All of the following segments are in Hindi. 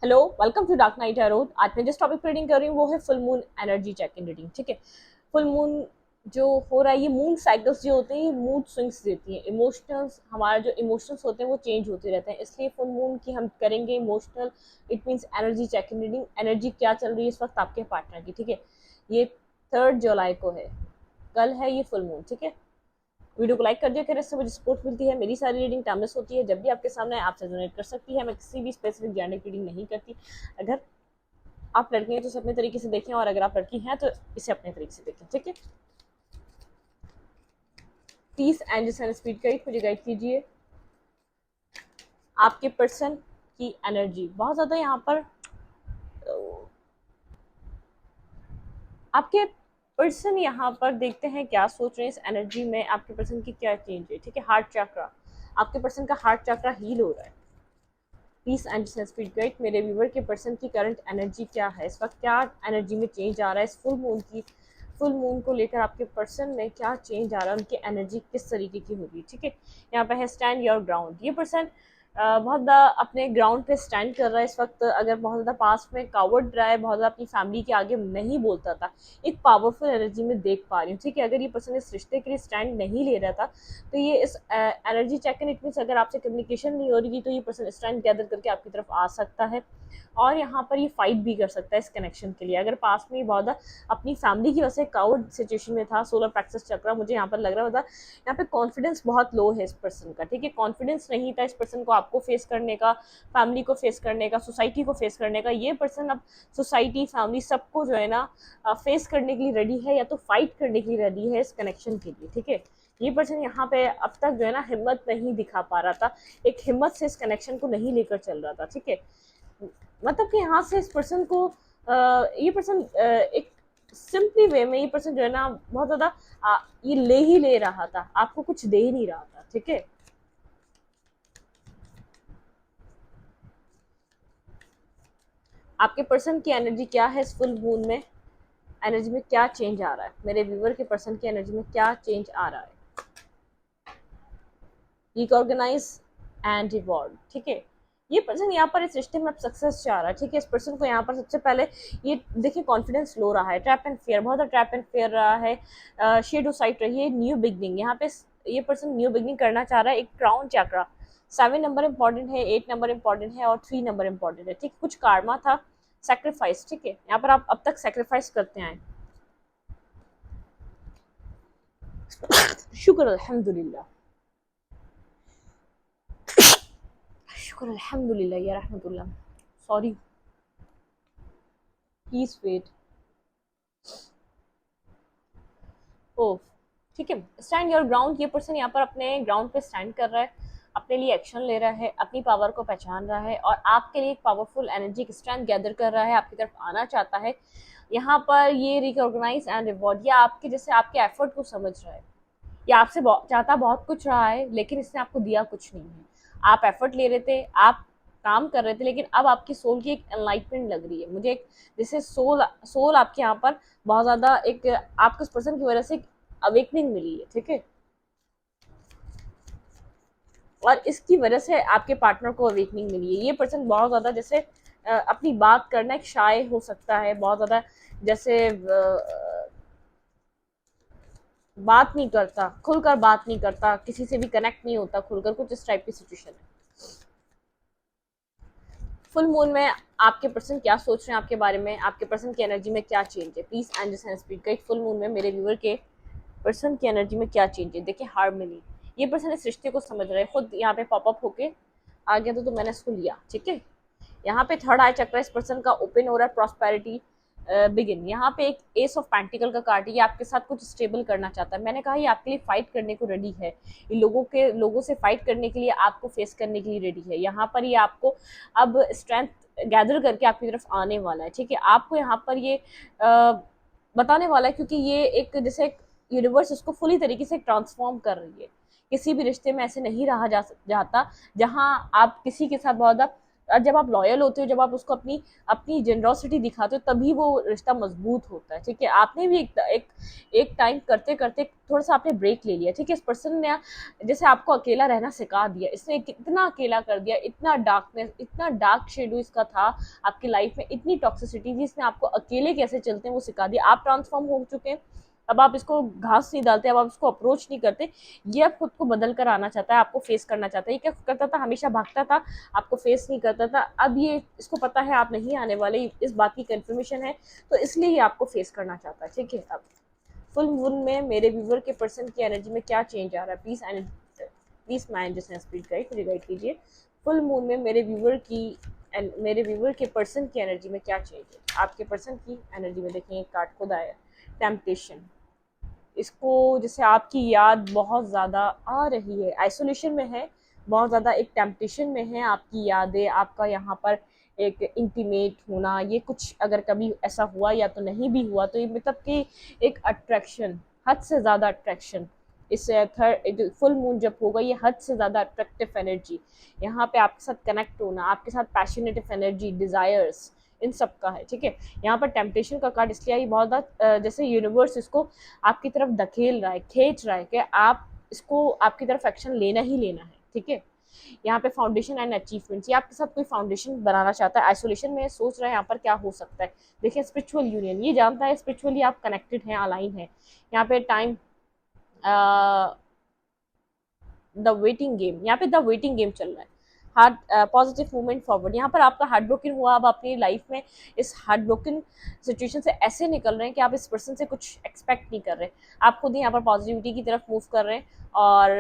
Hello, welcome to dark night arrow. आज मैं जिस टॉपिक पर रीडिंग कर रही हूँ वो है full moon energy check in reading. ठीक है, फुल मून जो हो रहा है, ये मून साइकिल्स जो होते हैं ये मूड स्विंग्स देती हैं। इमोशनल्स, हमारा जो इमोशंस होते हैं वो चेंज होते रहते हैं, इसलिए फुल मून की हम करेंगे emotional, it means energy check in reading. Energy क्या चल रही है इस वक्त आपके पार्टनर की। ठीक है, ये 3 जुलाई को है, कल है ये फुल मून। ठीक है, वीडियो को लाइक कर दिया करें, इससे मुझे सपोर्ट मिलती है। मेरी सारी रीडिंग टाइमलेस होती है, जब भी आपके सामने आपसे डोनेट कर सकती है। मैं किसी भी स्पेसिफिक जेंडर की रीडिंग नहीं करती। अगर आप लड़की हैं तो इसे अपने तरीके से देखें, और अगर आप लड़की हैं तो इसे अपने तरीके से देखें। ठीक है, please angels and speed guide मुझे गाइड कीजिए। आपके पर्सन की एनर्जी बहुत ज़्यादा यहाँ पर, आपके पर्सन यहाँ पर देखते हैं क्या सोच रहे हैं इस एनर्जी में, आपके पर्सन की क्या चेंज है। ठीक है, हार्ट चक्रा, आपके पर्सन का हार्ट चक्रा हील हो रहा है। प्लीज एंड स्पीड गाइड मेरे व्यूवर के पर्सन की करंट एनर्जी क्या है, इस वक्त क्या एनर्जी में चेंज आ रहा है। इस फुल मून को लेकर आपके पर्सन में क्या चेंज आ रहा है, उनकी एनर्जी किस तरीके की होगी। ठीक है, यहाँ पे है स्टैंड योर ग्राउंड। ये पर्सन बहुत ज़्यादा अपने ग्राउंड पे स्टैंड कर रहा है इस वक्त। अगर बहुत ज़्यादा पास में कावर्ड रहा है, बहुत ज़्यादा अपनी फैमिली के आगे नहीं बोलता था, एक पावरफुल एनर्जी में देख पा रही हूँ। ठीक है, अगर ये पर्सन इस रिश्ते के लिए स्टैंड नहीं ले रहा था तो ये इस energy check in, it means अगर आपसे कम्युनिकेशन नहीं हो रही थी तो ये पर्सन स्ट्रेंथ गैदर करके आपकी तरफ आ सकता है, और यहाँ पर ये फाइट भी कर सकता है इस कनेक्शन के लिए। अगर पास में बहुत अपनी फैमिली की वजह से काउड सिचुएशन में था, सोलर प्लेक्सस चक्र मुझे यहाँ पर लग रहा था, यहाँ पे कॉन्फिडेंस बहुत लो है इस पर्सन का। ठीक है, कॉन्फिडेंस नहीं था इस पर्सन को आपको फेस करने का, फैमिली को फेस करने का, सोसाइटी को फेस करने का। ये पर्सन अब सोसाइटी, फैमिली, सबको जो है ना फेस करने के लिए रेडी है, या तो फाइट करने के लिए रेडी है इस कनेक्शन के लिए। ठीक है, ये पर्सन यहाँ पे अब तक जो है ना हिम्मत नहीं दिखा पा रहा था, एक हिम्मत से इस कनेक्शन को नहीं लेकर चल रहा था। ठीक है, मतलब कि यहाँ से इस पर्सन को ये पर्सन एक सिंपली वे में, ये पर्सन जो है ना बहुत ज़्यादा ये ले ही ले रहा था, आपको कुछ दे ही नहीं रहा था। ठीक है, आपके पर्सन की एनर्जी क्या है इस फुल मून में, एनर्जी में क्या चेंज आ रहा है, मेरे व्यूवर के पर्सन की एनर्जी में क्या चेंज आ रहा है। रिकॉर्गनाइज एंड रिवॉर्ड। ठीक है, ये पर्सन यहाँ पर इस रिश्ते में अब सक्सेस चाह रहा है। ठीक है, इस पर्सन को यहाँ पर सबसे पहले ये देखिए कॉन्फिडेंस लो रहा है, ट्रैप एंड फेयर, बहुत ट्रैप एंड फेयर रहा है, शेड टू साइड रही है, न्यू बिगनिंग। यहाँ पे ये पर्सन न्यू बिगनिंग करना चाह रहा है। एक क्राउन चक्रा, 7 नंबर इंपॉर्टेंट है, 8 नंबर इंपॉर्टेंट है, और 3 नंबर इंपॉर्टेंट है। ठीक, कुछ कार्मा था, सेक्रीफाइस। ठीक है, यहाँ पर आप अब तक सेक्रीफाइस करते आए, शुक्र अल्हम्दुलिल्लाह, शुक्र अल्हम्दुलिल्लाह या रहमतुल्लाह, सॉरी, प्लीज वेट। ओ, ठीक है, स्टैंड योर ग्राउंड। ये पर्सन यहाँ पर अपने ग्राउंड पे स्टैंड कर रहा है, अपने लिए एक्शन ले रहा है, अपनी पावर को पहचान रहा है, और आपके लिए एक पावरफुल एनर्जी की स्ट्रेंथ गैदर कर रहा है, आपकी तरफ आना चाहता है। यहाँ पर ये रिकॉग्नाइज एंड रिवॉर्ड, या आपके जैसे आपके एफर्ट को समझ रहा है, या आपसे चाहता बहुत कुछ रहा है लेकिन इसने आपको दिया कुछ नहीं है। आप एफर्ट ले रहे थे, आप काम कर रहे थे, लेकिन अब आपकी सोल की एक एनलाइटमेंट लग रही है मुझे, एक जैसे सोल सोल आपके यहाँ पर बहुत ज़्यादा एक, आपके उस पर्सन की वजह से अवेकनिंग मिली है। ठीक है, और इसकी वजह से आपके पार्टनर को अवेकनिंग मिली है। ये पर्सन बहुत ज़्यादा जैसे अपनी बात करना एक शाय हो सकता है, बहुत ज़्यादा जैसे बात नहीं करता, खुलकर बात नहीं करता, किसी से भी कनेक्ट नहीं होता खुलकर, कुछ इस टाइप की सिचुएशन है। फुल मून में आपके पर्सन क्या सोच रहे हैं आपके बारे में, आपके पर्सन की एनर्जी में क्या चेंज है। Please angels and spirit guide, full moon में मेरे व्यूअर के पर्सन की एनर्जी में क्या चेंज है। देखिए हार्मनी, ये पर्सन इस रिश्ते को समझ रहे हैं, खुद यहाँ पे पॉपअप होके आ गया तो मैंने इसको लिया। ठीक है, यहाँ पे थर्ड आई चक्र इस पर्सन का ओपन हो रहा है, प्रॉस्पेरिटी बिगिन। यहाँ पे एक एस ऑफ पेंटिकल का कार्ड, ये आपके साथ कुछ स्टेबल करना चाहता है। मैंने कहा ये आपके लिए फाइट करने को रेडी है, ये लोगों से फाइट करने के लिए, आपको फेस करने के लिए रेडी है। यहाँ पर ये आपको अब स्ट्रेंथ गैदर करके आपकी तरफ आने वाला है। ठीक है, आपको यहाँ पर ये बताने वाला है, क्योंकि ये एक जैसे यूनिवर्स इसको फुली तरीके से ट्रांसफॉर्म कर रही है। किसी भी रिश्ते में ऐसे नहीं रहा जाता जहाँ आप किसी के साथ बहुत जब आप लॉयल होते हो, जब आप उसको अपनी अपनी जेनरॉसिटी दिखाते हो, तभी वो रिश्ता मजबूत होता है। ठीक है, आपने भी एक टाइम करते करते थोड़ा सा आपने ब्रेक ले लिया। ठीक है, इस पर्सन ने जैसे आपको अकेला रहना सिखा दिया, इसने कितना अकेला कर दिया, इतना डार्कनेस, इतना डार्क शेडो इसका था आपकी लाइफ में, इतनी टॉक्सिसिटी थी, इसने आपको अकेले कैसे चलते हैं वो सिखा दिया। आप ट्रांसफॉर्म हो चुके हैं, अब आप इसको घास नहीं डालते, अब आप इसको अप्रोच नहीं करते, ये अब खुद को बदल कर आना चाहता है, आपको फेस करना चाहता है। ये क्या करता था, हमेशा भागता था, आपको फेस नहीं करता था। अब ये इसको पता है आप नहीं आने वाले, इस बात की कंफर्मेशन है, तो इसलिए ये आपको फेस करना चाहता है। ठीक है, अब फुल मून में मेरे व्यूवर के पर्सन की एनर्जी में क्या चेंज आ रहा है, प्लीज माइंड जिसने स्पीड गाइड मुझे गाइड कीजिए। फुल मून में मेरे व्यूवर के पर्सन की एनर्जी में क्या चेंज है। आपके पर्सन की एनर्जी में देखिए, एक कार्ड खुद आया, टेम्पटेशन। इसको जैसे आपकी याद बहुत ज़्यादा आ रही है, आइसोलेशन में है, बहुत ज़्यादा एक टेम्पटेशन में है, आपकी यादें, आपका यहाँ पर एक इंटीमेट होना, ये कुछ अगर कभी ऐसा हुआ या तो नहीं भी हुआ, तो ये मतलब कि एक अट्रैक्शन, हद से ज़्यादा अट्रैक्शन, इस थर्ड फुल मून जब होगा, ये हद से ज़्यादा अट्रैक्टिव एनर्जी, यहाँ पे आपके साथ कनेक्ट होना, आपके साथ पैशनेटिव एनर्जी, डिज़ायर्स, इन सब का है। ठीक है, यहाँ पर टेम्पटेशन का कार्ड इसलिए आई, बहुत ज़्यादा जैसे यूनिवर्स इसको आपकी तरफ धकेल रहा है, खींच रहा है कि आप इसको, आपकी तरफ एक्शन लेना ही लेना है। ठीक है, यहाँ पे फाउंडेशन एंड अचीवमेंट्स, ये आपके साथ कोई फाउंडेशन बनाना चाहता है, आइसोलेशन में सोच रहा है यहाँ पर क्या हो सकता है। देखिए, स्पिरिचुअल यूनियन, ये जानता है स्पिरिचुअली आप कनेक्टेड हैं, अलाइन है। यहाँ पे टाइम, द वेटिंग गेम, यहाँ पे द वेटिंग गेम चल रहा है। हार्ट पॉजिटिव मूवमेंट फॉरवर्ड, यहाँ पर आपका हार्ट ब्रोकन हुआ, अब अपनी लाइफ में इस हार्ट ब्रोकन सिचुएशन से ऐसे निकल रहे हैं कि आप इस पर्सन से कुछ एक्सपेक्ट नहीं कर रहे, आप खुद ही यहाँ पर पॉजिटिविटी की तरफ मूव कर रहे हैं और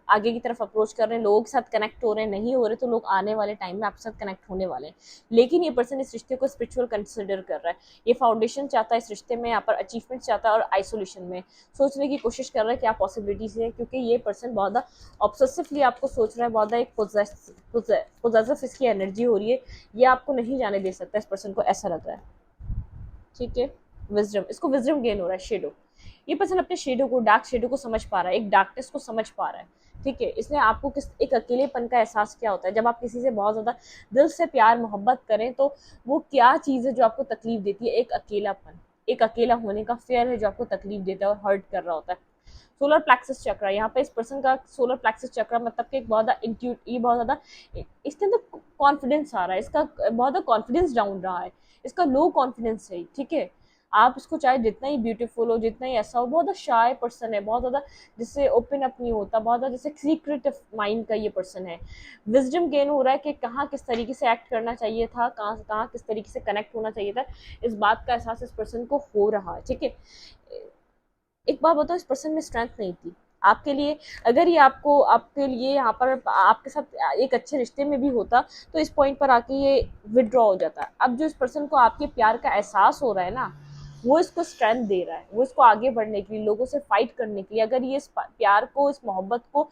आगे की तरफ अप्रोच कर रहे हैं, लोगों के साथ कनेक्ट हो रहे हैं, नहीं हो रहे तो लोग आने वाले टाइम में आपके साथ कनेक्ट होने वाले हैं। लेकिन ये पर्सन इस रिश्ते को स्पिरिचुअल कंसिडर कर रहा है, ये फाउंडेशन चाहता है इस रिश्ते में, यहाँ पर अचीवमेंट चाहता है, और आइसोलेशन में सोचने की कोशिश कर रहा है क्या पॉसिबिलिटीज है, क्योंकि ये पर्सन बहुत ज़्यादा ऑब्सेसिवली आपको सोच रहा है, बहुत ज़्यादा एक पोजेसिव इसकी एनर्जी हो रही है, ये आपको नहीं जाने दे सकता, इस पर्सन को ऐसा लग रहा है। ठीक है, विजडम, इसको विजडम गेन हो रहा है, शेडो, ये पर्सन अपने शेडो को, डार्क शेडो को समझ पा रहा है, एक डार्कनेस को समझ पा रहा है। ठीक है, इसने आपको किस एक अकेलेपन का एहसास क्या होता है, जब आप किसी से बहुत ज़्यादा दिल से प्यार मोहब्बत करें तो वो क्या चीज़ है जो आपको तकलीफ देती है, एक अकेलापन, एक अकेला होने का फेयर है जो आपको तकलीफ देता है और हर्ट कर रहा होता है। सोलर प्लेक्सस चक्र, यहाँ पे इस पर्सन का सोलर प्लेक्सस चक्र मतलब कि एक बहुत ज़्यादा ये बहुत ज़्यादा इसके अंदर कॉन्फिडेंस आ रहा है, इसका बहुत ज़्यादा कॉन्फिडेंस डाउन रहा है, इसका लो कॉन्फिडेंस है। ठीक है, आप इसको चाहे जितना ही ब्यूटीफुल हो, जितना ही ऐसा हो, बहुत ज़्यादा शाय पर्सन है, बहुत ज़्यादा जिससे ओपन अप नहीं होता, बहुत ज़्यादा जैसे सीक्रेट माइंड का ये पर्सन है। विजडम गेन हो रहा है कि कहाँ किस तरीके से एक्ट करना चाहिए था, कहाँ कहाँ किस तरीके से कनेक्ट होना चाहिए था, इस बात का एहसास इस पर्सन को हो रहा है। ठीक है, एक बात बताओ, इस पर्सन में स्ट्रेंथ नहीं थी आपके लिए, अगर ये आपको, आपके लिए यहाँ पर आपके साथ एक अच्छे रिश्ते में भी होता तो इस पॉइंट पर आके ये विड्रॉ हो जाता। अब जो इस पर्सन को आपके प्यार का एहसास हो रहा है ना, वो इसको स्ट्रेंथ दे रहा है, वो इसको आगे बढ़ने के लिए, लोगों से फाइट करने के लिए, अगर ये इस प्यार को, इस मोहब्बत को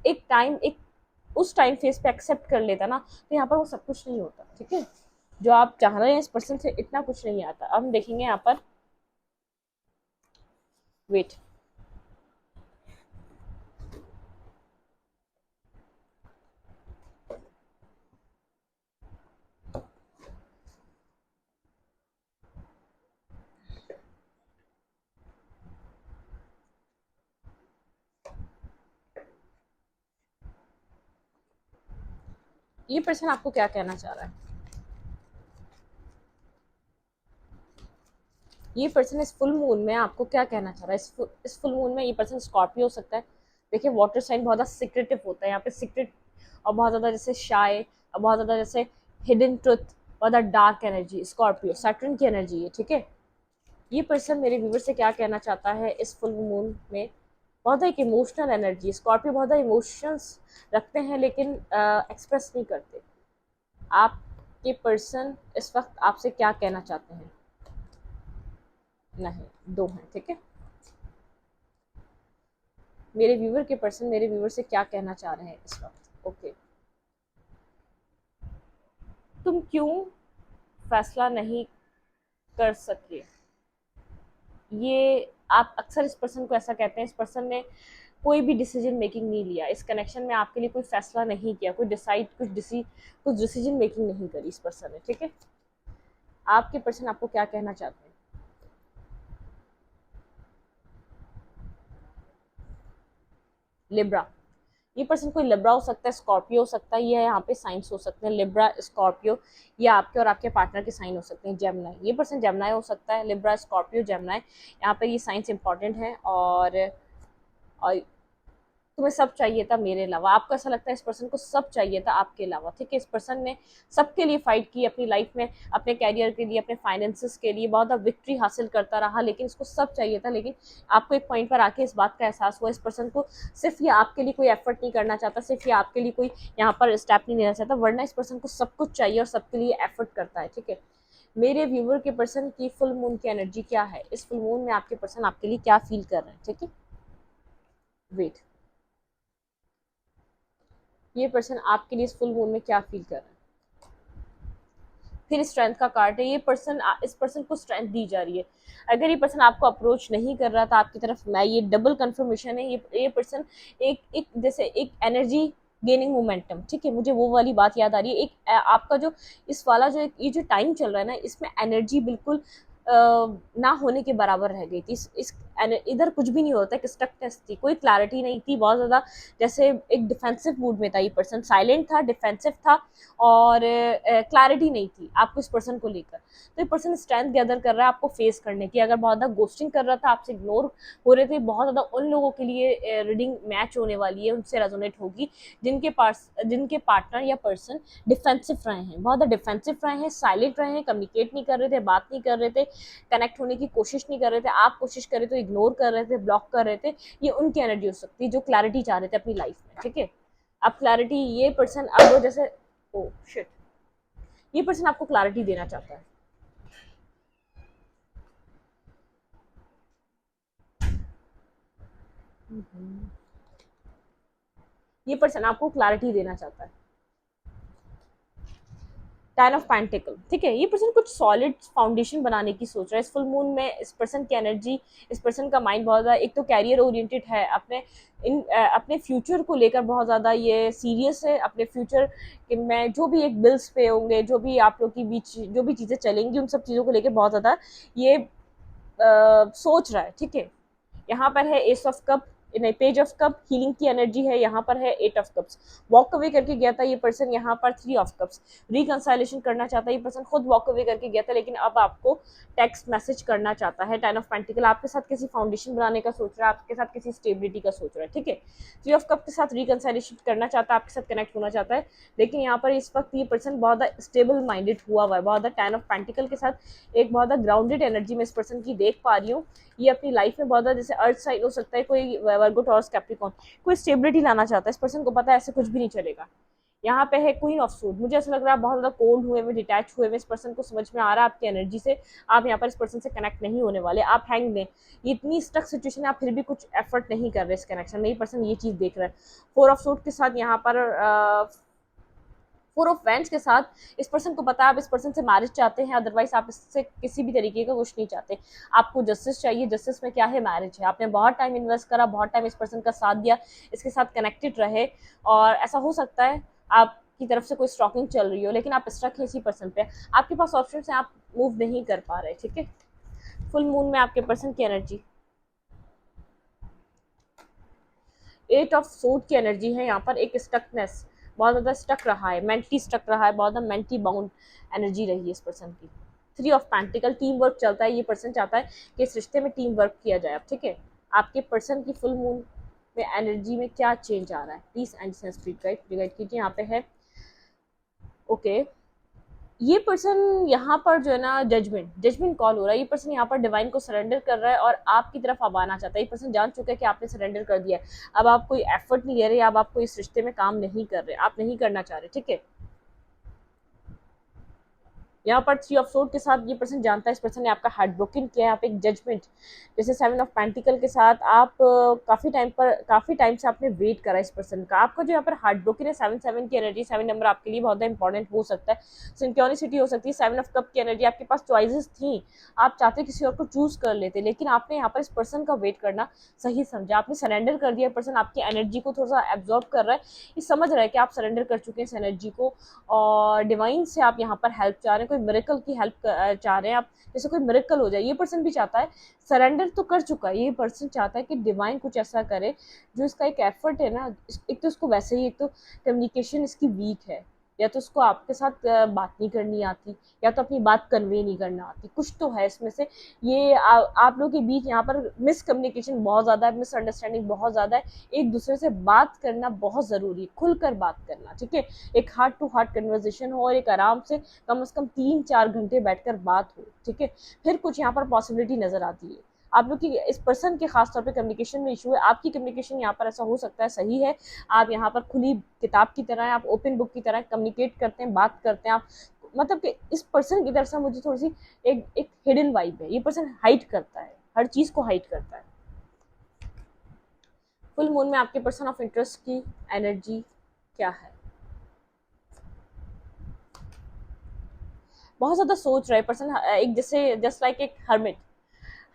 एक टाइम, एक उस टाइम फेस पे एक्सेप्ट कर लेता ना, तो यहाँ पर वो सब कुछ नहीं होता। ठीक है, जो आप चाह रहे हैं इस पर्सन से, इतना कुछ नहीं आता। अब हम देखेंगे यहाँ पर, वेट, ये पर्सन आपको क्या कहना चाह रहा है, ये पर्सन इस फुल मून में आपको क्या कहना चाह रहा है। इस फुल मून में ये पर्सन स्कॉर्पियो हो सकता है। देखिए, वाटर साइन बहुत ज़्यादा सीक्रेटिव होता है, यहाँ पे सीक्रेट और बहुत ज़्यादा जैसे शाय और बहुत ज़्यादा जैसे हिडन ट्रुथ, बहुत ज़्यादा डार्क एनर्जी, स्कॉर्पियो सैटर्न की एनर्जी है। ठीक है, ये पर्सन मेरे व्यूवर से क्या कहना चाहता है इस फुल मून में, बहुत ज़्यादा एक इमोशनल एनर्जी, स्कॉर्पियो बहुत ज़्यादा इमोशंस रखते हैं लेकिन एक्सप्रेस नहीं करते। आपके पर्सन इस वक्त आपसे क्या कहना चाहते हैं, नहीं, दो हैं। ठीक है, मेरे व्यूवर के पर्सन मेरे व्यूवर से क्या कहना चाह रहे हैं इस वक्त। ओके, तुम क्यों फैसला नहीं कर सके, ये आप अक्सर इस पर्सन को ऐसा कहते हैं, इस पर्सन ने कोई भी डिसीजन मेकिंग नहीं लिया इस कनेक्शन में, आपके लिए कोई फैसला नहीं किया, कोई डिसाइड कुछ डिसीजन मेकिंग नहीं करी इस पर्सन ने, ठीक है। आपके पर्सन आपको क्या कहना चाहते हैं? लिब्रा, ये पर्सन कोई लिब्रा हो सकता है, स्कॉर्पियो हो सकता है, ये यहाँ पे साइंस हो सकते हैं लिब्रा, स्कॉर्पियो, ये आपके और आपके पार्टनर के साइन हो सकते हैं। जेमिनाई, ये पर्सन जेमिनाई हो सकता है, लिब्रा, स्कॉर्पियो, जेमिनाई, यहाँ पे ये साइंस इंपॉर्टेंट है। और तुम्हें सब चाहिए था मेरे अलावा, आपको ऐसा लगता है इस पर्सन को सब चाहिए था आपके अलावा, ठीक है। इस पर्सन ने सबके लिए फाइट की अपनी लाइफ में, अपने कैरियर के लिए, अपने फाइनेंसेस के लिए, बहुत विक्ट्री हासिल करता रहा, लेकिन इसको सब चाहिए था। लेकिन आपको एक पॉइंट पर आके इस बात का एहसास हुआ इस पर्सन को सिर्फ ये आपके लिए कोई एफर्ट नहीं करना चाहता, सिर्फ ये आपके लिए कोई यहाँ पर स्टेप नहीं लेना चाहता, वरना इस पर्सन को सब कुछ चाहिए और सबके लिए एफर्ट करता है, ठीक है। मेरे व्यूवर के पर्सन की फुल मून की एनर्जी क्या है, इस फुल मून में आपके पर्सन आपके लिए क्या फील कर रहे हैं, ठीक है। वेट, ये पर्सन आपके लिए इस फुल मून में क्या फील कर रहा है। फिर स्ट्रेंथ का कार्ड है, ये पर्सन, इस पर्सन को स्ट्रेंथ दी जा रही है। अगर ये पर्सन आपको अप्रोच नहीं कर रहा था आपकी तरफ, मैं ये डबल कंफर्मेशन है, ये पर्सन एक एक जैसे एक एनर्जी गेनिंग मोमेंटम, ठीक है। मुझे वो वाली बात याद आ रही है, एक आपका जो इस वाला जो ये जो टाइम चल रहा है ना, इसमें एनर्जी बिल्कुल ना होने के बराबर रह गई थी। इधर कुछ भी नहीं होता, एक स्टकनेस थी, कोई क्लैरिटी नहीं थी, बहुत ज़्यादा जैसे एक डिफेंसिव मूड में था ये पर्सन, साइलेंट था, डिफेंसिव था, और क्लैरिटी नहीं थी आपको इस पर्सन को लेकर। तो ये पर्सन स्ट्रेंथ गैदर कर रहा है आपको फेस करने की। अगर बहुत ज़्यादा गोस्टिंग कर रहा था, आपसे इग्नोर हो रहे थे, बहुत ज़्यादा उन लोगों के लिए रीडिंग मैच होने वाली है, उनसे रेजोनेट होगी जिनके पार्टनर या पर्सन डिफेंसिव रहे हैं, बहुत ज़्यादा डिफेंसिव रहे हैं, साइलेंट रहे हैं, कम्युनिकेट नहीं कर रहे थे, बात नहीं कर रहे थे, कनेक्ट होने की कोशिश नहीं कर रहे थे, आप कोशिश कर रहे तो इग्नोर कर रहे थे, ब्लॉक कर रहे थे। ये उनकी एनर्जी हो सकती है जो क्लैरिटी चाह रहे थे अपनी लाइफ में, ठीक है। अब क्लैरिटी, ये पर्सन अब जैसे, ओ शिट, ये पर्सन आपको क्लैरिटी देना चाहता है। ये पर्सन आपको क्लैरिटी देना चाहता है। टेन ऑफ पेंटिकल, ठीक है। ये पर्सन कुछ सॉलिड फाउंडेशन बनाने की सोच रहा है। इस फुल मून में इस पर्सन की एनर्जी, इस पर्सन का माइंड बहुत ज़्यादा, एक तो कैरियर ओरिएंटेड है, अपने फ्यूचर को लेकर बहुत ज़्यादा ये सीरियस है। अपने फ्यूचर के में जो भी एक बिल्स पे होंगे, जो भी आप लोग के बीच जो भी चीज़ें चलेंगी, उन सब चीज़ों को लेकर बहुत ज़्यादा ये सोच रहा है, ठीक है। यहाँ पर है एस ऑफ कप, नहीं, पेज ऑफ कप, हीलिंग की एनर्जी है। यहाँ पर है eight of cups, walk away करके गया था ये पर्सन। यहाँ पर थ्री ऑफ कप्स, रिकंसाइलेशन करना चाहता है ये पर्सन, खुद वॉक अवे करके गया था, लेकिन अब आपको टेक्स्ट मैसेज करना चाहता है। टेन ऑफ पेंटिकल, आपके साथ किसी फाउंडेशन बनाने का सोच रहा है, आपके साथ किसी स्टेबिलिटी का सोच रहा है, ठीक है। थ्री ऑफ कप के साथ रिकंसाइलेशन करना चाहता है, आपके साथ कनेक्ट होना चाहता है, लेकिन यहाँ पर इस वक्त ये पर्सन बहुत ज़्यादा स्टेबल माइंडेड हुआ हुआ है, बहुत ज़्यादा टेन ऑफ पेंटिकल के साथ एक बहुत ज़्यादा ग्राउंडेड एनर्जी में इस पर्सन की देख पा रही हूँ। ये अपनी लाइफ में बहुत ज़्यादा, जैसे अर्थ साइन हो सकता है, कोई वर्गो टॉरस कैप्रिकॉर्न, कोई स्टेबिलिटी लाना चाहता है। इस पर्सन को पता है ऐसे कुछ भी नहीं चलेगा। यहाँ पे है क्वीन ऑफ सूट, मुझे ऐसा लग रहा है बहुत ज़्यादा कोल्ड हुए हुए, डिटैच हुए हुए, इस पर्सन को समझ में आ रहा है आपकी एनर्जी से आप यहाँ पर इस पर्सन से कनेक्ट नहीं होने वाले, आप हैंग दें। ये इतनी स्टक सिचुएशन है, आप फिर भी कुछ एफर्ट नहीं कर रहे इस कनेक्शन में, ये पर्सन ये चीज़ देख रहा है। फोर ऑफ सूट के साथ यहाँ पर फोर ऑफ वैंड्स के साथ इस पर्सन को पता है आप इस पर्सन से मैरिज चाहते हैं, अदरवाइज आप इससे किसी भी तरीके का कुछ नहीं चाहते। आपको जस्टिस चाहिए, जस्टिस में क्या है, मैरिज है। आपने बहुत टाइम इन्वेस्ट करा, बहुत टाइम इस पर्सन का साथ दिया, इसके साथ कनेक्टेड रहे, और ऐसा हो सकता है आपकी तरफ से कोई स्टॉकिंग चल रही हो, लेकिन आप स्ट्रक हैं इसी पर्सन पे, आपके पास ऑप्शन है, आप मूव नहीं कर पा रहे, ठीक है। फुल मून में आपके पर्सन की एनर्जी, एट ऑफ सूट की एनर्जी है। यहाँ पर एक स्टकनेस, बहुत ज़्यादा स्टक रहा है, मेंटली स्टक रहा है, बहुत ज़्यादा मेंटली बाउंड एनर्जी रही है इस पर्सन की। Three of pentacle, team work चलता है, ये पर्सन चाहता है कि इस रिश्ते में टीम वर्क किया जाए अब, ठीक है। आपके पर्सन की फुल मून में एनर्जी में क्या चेंज आ रहा है, प्लीज एंड स्पिरिट गाइड कीजिए। यहाँ पे है ओके, ये पर्सन यहाँ पर जो है ना, जजमेंट कॉल हो रहा है। ये पर्सन यहाँ पर डिवाइन को सरेंडर कर रहा है और आपकी तरफ अब आना चाहता है। ये पर्सन जान चुका है कि आपने सरेंडर कर दिया है, अब आप कोई एफर्ट नहीं ले रहे, अब आप कोई इस रिश्ते में काम नहीं कर रहे, आप नहीं करना चाह रहे, ठीक है। यहाँ पर थ्री ऑफ सोर्ड के साथ ये पर्सन जानता है इस पर्सन ने आपका हार्ट ब्रोकन किया है। आप एक जजमेंट, जैसे सेवन ऑफ पेंटिकल के साथ आप काफी टाइम से आपने वेट करा इस पर्सन का। आपका जो यहाँ पर हार्ट ब्रोकन है, सेवन सेवन की एनर्जी, सेवन नंबर आपके लिए बहुत ज़्यादा इंपॉर्टेंट हो सकता है, सिंक्रोनिसिटी हो सकती है। सेवन ऑफ कप की एनर्जी, आपके पास चॉइसेस थी, आप चाहते किसी और को चूज कर लेते, लेकिन आपने यहाँ पर इस पर्सन का वेट करना सही समझा, आपने सरेंडर कर दिया। पर्सन आपकी एनर्जी को थोड़ा सा एब्जॉर्ब कर रहा है, ये समझ रहा है कि आप सरेंडर कर चुके हैं इस एनर्जी को, और डिवाइन से आप यहाँ पर हेल्प चाह रहे हैं, कोई मिरेकल की हेल्प चाह रहे हैं आप, जैसे कोई मिरेकल हो जाए। ये पर्सन भी चाहता है, सरेंडर तो कर चुका है, ये पर्सन चाहता है कि डिवाइन कुछ ऐसा करे जो इसका एक एफर्ट है ना, एक तो इसको वैसे ही, एक तो कम्युनिकेशन इसकी वीक है, या तो उसको आपके साथ बात नहीं करनी आती, या तो अपनी बात कन्वे नहीं करना आती, कुछ तो है इसमें से। ये आप लोगों के बीच यहाँ पर मिसकम्युनिकेशन बहुत ज़्यादा है, मिसअंडरस्टैंडिंग बहुत ज़्यादा है, एक दूसरे से बात करना बहुत ज़रूरी है, खुलकर बात करना, ठीक है। एक हार्ट टू हार्ट कन्वर्सेशन हो, और एक आराम से कम 3-4 घंटे बैठकर बात हो, ठीक है। फिर कुछ यहाँ पर पॉसिबिलिटी नज़र आती है। आप लोग की इस पर्सन के खास तौर पे कम्युनिकेशन में इशू है, आपकी कम्युनिकेशन यहाँ पर ऐसा हो सकता है सही है, आप यहाँ पर खुली किताब की तरह, आप ओपन बुक की तरह कम्युनिकेट करते हैं, बात करते हैं आप, मतलब कि इस पर्सन की तरफ से मुझे थोड़ी सी एक हिडन वाइब है, ये पर्सन हाइड करता है, हर चीज़ को हाइड करता है। फुल मून में आपके पर्सन ऑफ इंटरेस्ट की एनर्जी क्या है? बहुत ज़्यादा सोच रहा है पर्सन, एक जैसे जस्ट लाइक एक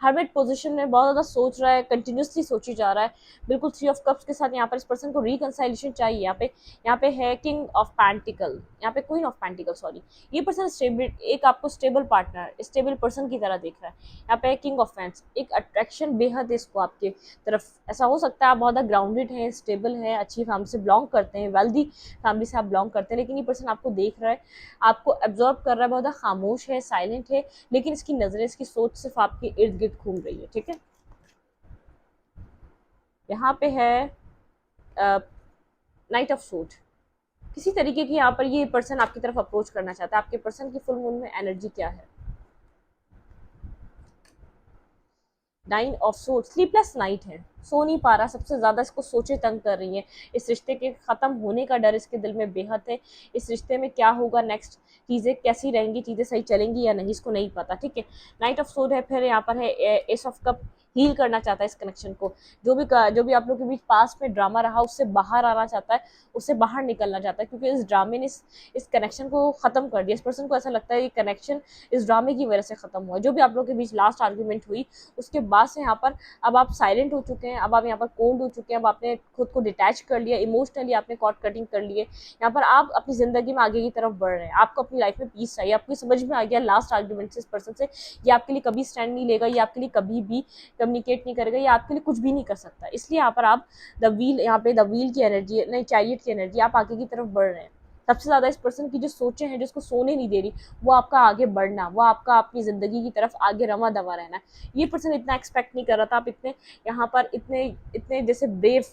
हर्मिट पोजीशन में बहुत ज़्यादा सोच रहा है, कंटिन्यूसली सोची जा रहा है। बिल्कुल थ्री ऑफ कप्स के साथ यहाँ पर इस पर्सन को रिकंसाइलेशन चाहिए। यहाँ पे है किंग ऑफ पैंटिकल, यहाँ पे क्वीन ऑफ पैंटिकल, सॉरी। ये पर्सन स्टेबल, एक आपको स्टेबल पार्टनर, स्टेबल पर्सन की तरह देख रहा है। यहाँ पे किंग ऑफ फैंस, एक अट्रैक्शन बेहद है इसको आपके तरफ। ऐसा हो सकता है आप बहुत ज़्यादा ग्राउंडेड हैं, स्टेबल हैं, अच्छी फैमिली से बिलोंग करते हैं, वेल्दी फैमिली से आप बिलोंग करते हैं, लेकिन ये पर्सन आपको देख रहा है, आपको एब्जॉर्व कर रहा है, बहुत ज़्यादा खामोश है, साइलेंट है, लेकिन इसकी नज़रें, इसकी सोच सिर्फ आपके इर्द गिर्द घूम रही है, ठीक है। यहाँ पे है नाइट ऑफ सूट, किसी तरीके की यहाँ पर ये पर्सन आपकी तरफ अप्रोच करना चाहता है। आपके पर्सन की फुल मून में एनर्जी क्या है? Nine of suit, sleepless night है, सो नहीं पा रहा, सबसे ज्यादा इसको सोचे तंग कर रही है, इस रिश्ते के खत्म होने का डर इसके दिल में बेहद है। इस रिश्ते में क्या होगा नेक्स्ट, चीजें कैसी रहेंगी, चीजें सही चलेंगी या नहीं, इसको नहीं पता, ठीक है। नाइट ऑफ सूट है, फिर यहाँ पर है एस ऑफ कप, हील करना चाहता है इस कनेक्शन को, जो भी आप लोग के बीच पास में ड्रामा रहा उससे बाहर आना चाहता है, उससे बाहर निकलना चाहता है, क्योंकि इस ड्रामे ने इस कनेक्शन को खत्म कर दिया। इस पर्सन को ऐसा लगता है ये कनेक्शन इस ड्रामे की वजह से खत्म हुआ, जो भी आप लोग के बीच लास्ट आर्ग्यूमेंट हुई उसके बाद से यहाँ पर अब आप साइलेंट हो चुके हैं, अब आप यहाँ पर कोल्ड हो चुके हैं, अब आपने खुद को डिटैच कर लिया, इमोशनली आपने कॉर्ड कटिंग कर लिए, यहाँ पर आप अपनी जिंदगी में आगे की तरफ बढ़ रहे हैं, आपको अपनी लाइफ में पीस चाहिए। आपको समझ में आ गया लास्ट आर्ग्यूमेंट से इस पर्सन से, ये आपके लिए कभी स्टैंड नहीं लेगा, ये आपके लिए कभी भी कम्युनिकेट नहीं करेगा, ये आपके लिए कुछ भी नहीं कर सकता। इसलिए यहाँ पर आप द व्हील, यहाँ पे द व्हील की एनर्जी नहीं, चैरियट की एनर्जी, आप आगे की तरफ बढ़ रहे हैं। सबसे ज्यादा इस पर्सन की जो सोचें हैं, जो उसको सोने नहीं दे रही, वो आपका आगे बढ़ना, वो आपका अपनी जिंदगी की तरफ आगे रवा दवा रहना। ये पर्सन इतना एक्सपेक्ट नहीं कर रहा था आप इतने यहाँ पर इतने इतने जैसे ब्रेव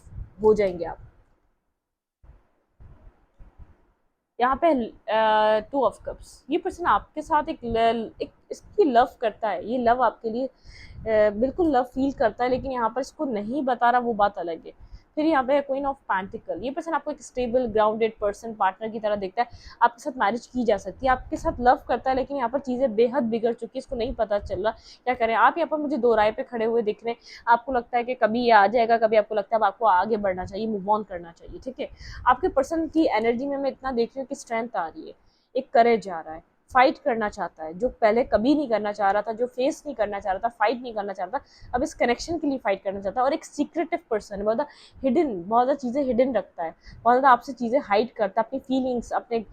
हो जाएंगे आप। यहाँ पे टू ऑफ कप्स, ये पर्सन आपके साथ एक इसकी लव करता है, ये लव आपके लिए बिल्कुल लव फील करता है, लेकिन यहाँ पर इसको नहीं बता रहा, वो बात अलग है। फिर यहाँ पे क्वीन ऑफ पैंटिकल, ये पर्सन आपको एक स्टेबल ग्राउंडेड पर्सन, पार्टनर की तरह देखता है, आपके साथ मैरिज की जा सकती है, आपके साथ लव करता है, लेकिन यहाँ पर चीज़ें बेहद बिगड़ चुकी है, इसको नहीं पता चल रहा क्या करें। आप यहाँ पर मुझे दो राय पे खड़े हुए दिख रहे हैं, आपको लगता है कि कभी ये आ जाएगा, कभी आपको लगता है अब आपको आगे बढ़ना चाहिए, मूव ऑन करना चाहिए, ठीक है। आपके पर्सन की एनर्जी में मैं इतना देख रही हूँ कि स्ट्रेंथ आ रही है, एक करेज आ रहा है, फाइट करना चाहता है, जो पहले कभी नहीं करना चाह रहा था, जो फेस नहीं करना चाह रहा था, फाइट नहीं करना चाह रहा था, अब इस कनेक्शन के लिए फाइट करना चाहता है। और एक सीक्रेटिव पर्सन है, बहुत हिडन, बहुत ज़्यादा चीज़ें हिडन रखता है, बहुत ज़्यादा आपसे चीज़ें हाइड करता है, अपनी फीलिंग्स, अपनी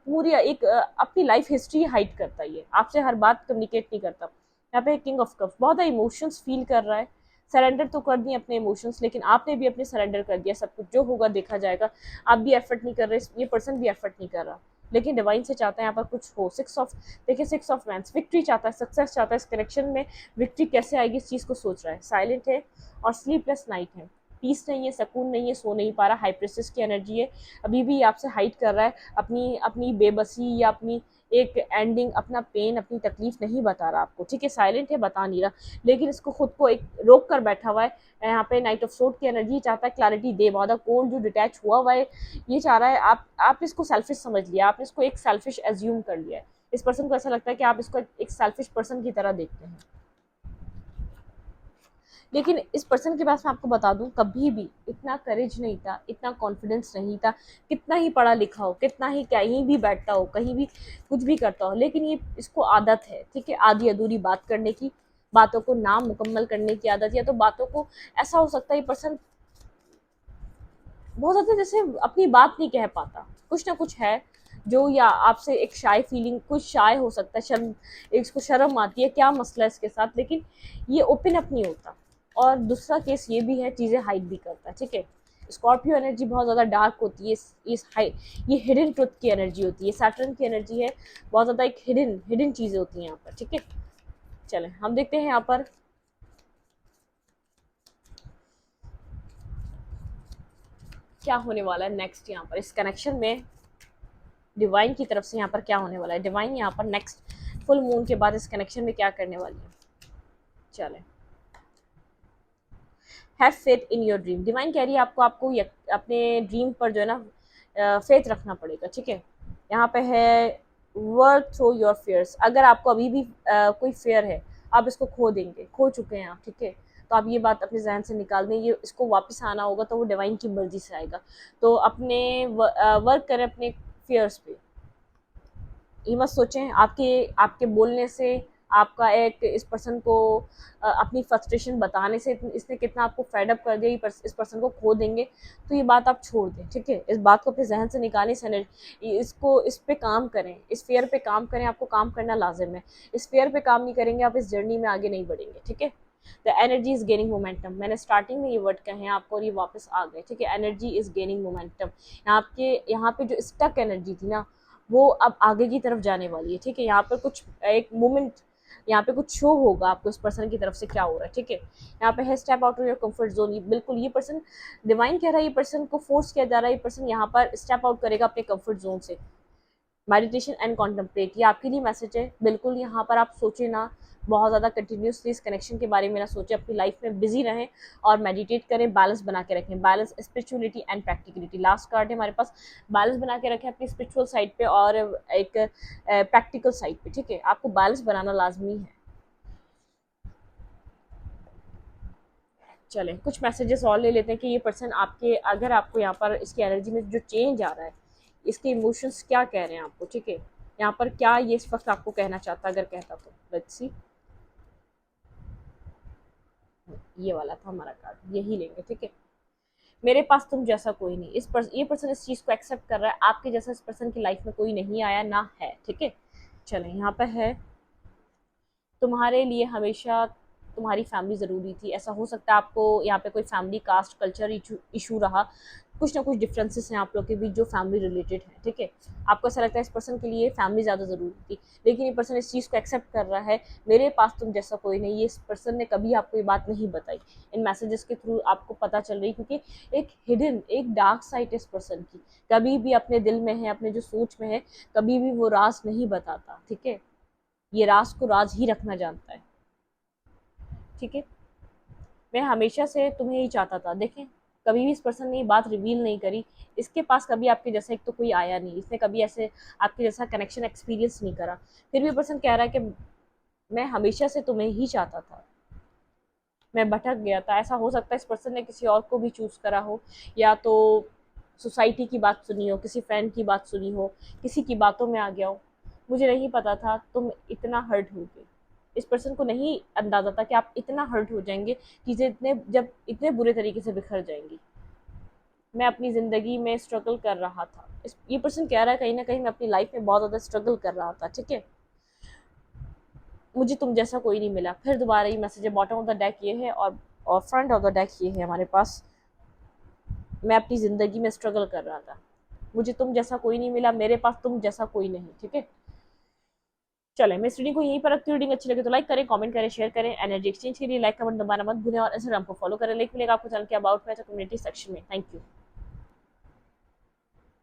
पूरी अपनी लाइफ हिस्ट्री हाइड करता है, ये आपसे हर बात कम्युनिकेट नहीं करता। यहाँ पे किंग ऑफ कप्स, बहुत ज़्यादा इमोशंस फील कर रहा है, सरेंडर तो कर दिए अपने इमोशंस, लेकिन आपने भी अपने सरेंडर कर दिया, सब कुछ जो होगा देखा जाएगा। आप भी एफर्ट नहीं कर रहे, ये पर्सन भी एफर्ट नहीं कर रहा, लेकिन डिवाइन से चाहता है यहाँ पर कुछ हो। देखिए सिक्स ऑफ वैंड्स, विक्ट्री चाहता है, सक्सेस चाहता है, इस कनेक्शन में विक्ट्री कैसे आएगी इस चीज़ को सोच रहा है, साइलेंट है और स्लीपलेस नाइट है, पीस नहीं है, सकून नहीं है, सो नहीं पा रहा, हाई प्रेस्टिज की एनर्जी है, अभी भी आपसे हाइड कर रहा है अपनी अपनी बेबसी या अपनी एक एंडिंग, अपना पेन, अपनी तकलीफ नहीं बता रहा आपको, ठीक है, साइलेंट है, बता नहीं रहा, लेकिन इसको खुद को एक रोक कर बैठा हुआ है। यहाँ पे नाइट ऑफ सोर्ड की एनर्जी चाहता है क्लैरिटी दे, बहुत कोल्ड जो डिटैच हुआ है, ये चाह रहा है आप इसको सेल्फिश समझ लिया, आपने इसको एक सेल्फिश एज्यूम कर लिया है। इस पर्सन को ऐसा लगता है कि आप इसको एक सेल्फिश पर्सन की तरह देखते हैं, लेकिन इस पर्सन के पास मैं आपको बता दूं कभी भी इतना करेज नहीं था, इतना कॉन्फिडेंस नहीं था, कितना ही पढ़ा लिखा हो, कितना ही कहीं भी बैठता हो, कहीं भी कुछ भी करता हो, लेकिन ये इसको आदत है, ठीक है, आधी अधूरी बात करने की, बातों को ना मुकम्मल करने की आदत, या तो बातों को ऐसा हो सकता है ये पर्सन बहुत ज़्यादा जैसे अपनी बात नहीं कह पाता, कुछ ना कुछ है जो, या आपसे एक शाय फीलिंग, कुछ शाय हो सकता है, शर्म, इसको शर्म आती है, क्या मसला है इसके साथ, लेकिन ये ओपन अप नहीं होता। और दूसरा केस ये भी है, चीज़ें हाइड भी करता है, ठीक है। स्कॉर्पियो एनर्जी बहुत ज़्यादा डार्क होती है, ये हिडन ट्रुथ की एनर्जी होती है, सैटर्न की एनर्जी है, बहुत ज़्यादा एक हिडन हिडन चीज़ें होती हैं यहाँ पर, ठीक है। चलें हम देखते हैं यहाँ पर क्या होने वाला है नेक्स्ट, यहाँ पर इस कनेक्शन में डिवाइन की तरफ से यहाँ पर क्या होने वाला है। डिवाइन यहाँ पर नेक्स्ट फुल मून के बाद इस कनेक्शन में क्या करने वाली है, चलें। Have faith in your dream, divine कह रही है आपको अपने ड्रीम पर जो है ना फेथ रखना पड़ेगा, ठीक है। यहाँ पे है वर्क थ्रू योर फेयर्स, अगर आपको अभी भी कोई फेयर है, आप इसको खो देंगे, खो चुके हैं आप, ठीक है, तो आप ये बात अपने जहन से निकाल दें, ये इसको वापस आना होगा तो वो डिवाइन की मर्जी से आएगा। तो अपने वर्क करें अपने फेयर्स पे, ये मत सोचें आपके आपके बोलने से, आपका एक इस पर्सन को अपनी फ्रस्ट्रेशन बताने से इसने कितना आपको फेड अप कर दिया, इस पर्सन को खो देंगे, तो ये बात आप छोड़ दें, ठीक है। इस बात को अपने जहन से निकालें, इसको इस पे काम करें, इस फेयर पे काम करें, आपको काम करना लाजिम है। इस फेयर पे काम नहीं करेंगे आप इस जर्नी में आगे नहीं बढ़ेंगे, ठीक है। The energy is gaining momentum, मैंने स्टार्टिंग में ये वर्ड कहे हैं आपको और ये वापस आ गए, ठीक है। एनर्जी इज गेनिंग मोमेंटम, यहाँ पे जो स्टक एनर्जी थी ना, वो अब आगे की तरफ जाने वाली है, ठीक है। यहाँ पर कुछ एक मोमेंट, यहाँ पे कुछ शो होगा आपको इस पर्सन की तरफ से क्या हो रहा है, ठीक है। यहाँ पे है step out of your comfort zone, बिल्कुल ये पर्सन, डिवाइन कह रहा है ये पर्सन को फोर्स किया जा रहा है, ये पर्सन यहाँ पर स्टेप आउट करेगा अपने कंफर्ट जोन से। मेडिटेशन एंड कॉन्टम्पलेट, ये आपके लिए मैसेज है, बिल्कुल यहाँ पर आप सोचें ना, बहुत ज़्यादा कंटिन्यूसली इस कनेक्शन के बारे में ना सोचें, अपनी लाइफ में बिजी रहें और मेडिटेट करें, बैलेंस बना के रखें, balance spirituality and practicality. Last card है हमारे पास, बैलेंस बना के रखें अपनी स्पिरिचुअल साइड पे और एक प्रैक्टिकल साइड पे, ठीक है। आपको बैलेंस बनाना लाजमी है। चलें कुछ मैसेजेस और ले लेते हैं कि ये पर्सन आपके, अगर आपको यहाँ पर इसकी एनर्जी में जो चेंज आ रहा है, इसके इमोशंस क्या कह रहे हैं आपको, ठीक है। यहाँ पर क्या ये इस वक्त आपको कहना चाहता, अगर कहता तो लेट्स सी, ये वाला था हमारा कार्ड, यही लेंगे, ठीक है। मेरे पास तुम जैसा कोई नहीं, ये पर्सन इस चीज़ को एक्सेप्ट कर रहा है, आपके जैसा इस पर्सन की लाइफ में कोई नहीं आया ना है, ठीक है। चलें यहाँ पर है, तुम्हारे लिए हमेशा तुम्हारी फैमिली ज़रूरी थी, ऐसा हो सकता है आपको यहाँ पे कोई फैमिली कास्ट कल्चर इशू रहा, कुछ ना कुछ डिफरेंसेस हैं आप लोग के बीच जो फैमिली रिलेटेड है, ठीक है। आपको ऐसा लगता है इस पर्सन के लिए फैमिली ज़्यादा ज़रूरी थी, लेकिन ये पर्सन इस चीज़ को एक्सेप्ट कर रहा है, मेरे पास तुम जैसा कोई नहीं, ये इस पर्सन ने कभी आपको ये बात नहीं बताई, इन मैसेजेस के थ्रू आपको पता चल रही, क्योंकि एक हिडन, एक डार्क साइड इस पर्सन की, कभी भी अपने दिल में है, अपने जो सोच में है, कभी भी वो राज नहीं बताता, ठीक है। ये राज को राज ही रखना जानता है, ठीक है। मैं हमेशा से तुम्हें ही चाहता था, देखें कभी भी इस पर्सन ने ये बात रिवील नहीं करी, इसके पास कभी आपके जैसा एक तो कोई आया नहीं, इसने कभी ऐसे आपके जैसा कनेक्शन एक्सपीरियंस नहीं करा, फिर भी पर्सन कह रहा है कि मैं हमेशा से तुम्हें ही चाहता था, मैं भटक गया था। ऐसा हो सकता है इस पर्सन ने किसी और को भी चूज़ करा हो, या तो सोसाइटी की बात सुनी हो, किसी फ्रेंड की बात सुनी हो, किसी की बातों में आ गया हो, मुझे नहीं पता था तुम इतना हर्ट होगे। इस पर्सन को नहीं अंदाज़ा था कि आप इतना हर्ट हो जाएंगे, चीज़ें इतने बुरे तरीके से बिखर जाएंगी। मैं अपनी ज़िंदगी में स्ट्रगल कर रहा था, ये पर्सन कह रहा है कहीं ना कहीं मैं अपनी लाइफ में बहुत ज़्यादा स्ट्रगल कर रहा था, ठीक है। मुझे तुम जैसा कोई नहीं मिला, फिर दोबारा ये मैसेज है, बॉटम ऑफ द डेक ये है और फ्रंट ऑफ द डेक ये है हमारे पास, मैं अपनी ज़िंदगी में स्ट्रगल कर रहा था, मुझे तुम जैसा कोई नहीं मिला, मेरे पास तुम जैसा कोई नहीं, ठीक है। चले मैं इस रीडिंग को यहीं पर रखती हूँ, रीडिंग अच्छी लगे तो लाइक करें, कमेंट करें, शेयर करें, एनर्जी एक्सचेंज के लिए लाइक कमेंट दबाना मत भूलें और इंस्टाग्राम को फॉलो करें, लिंक मिलेगा आपको चैनल के अबाउट में कम्युनिटी सेक्शन में। Thank you.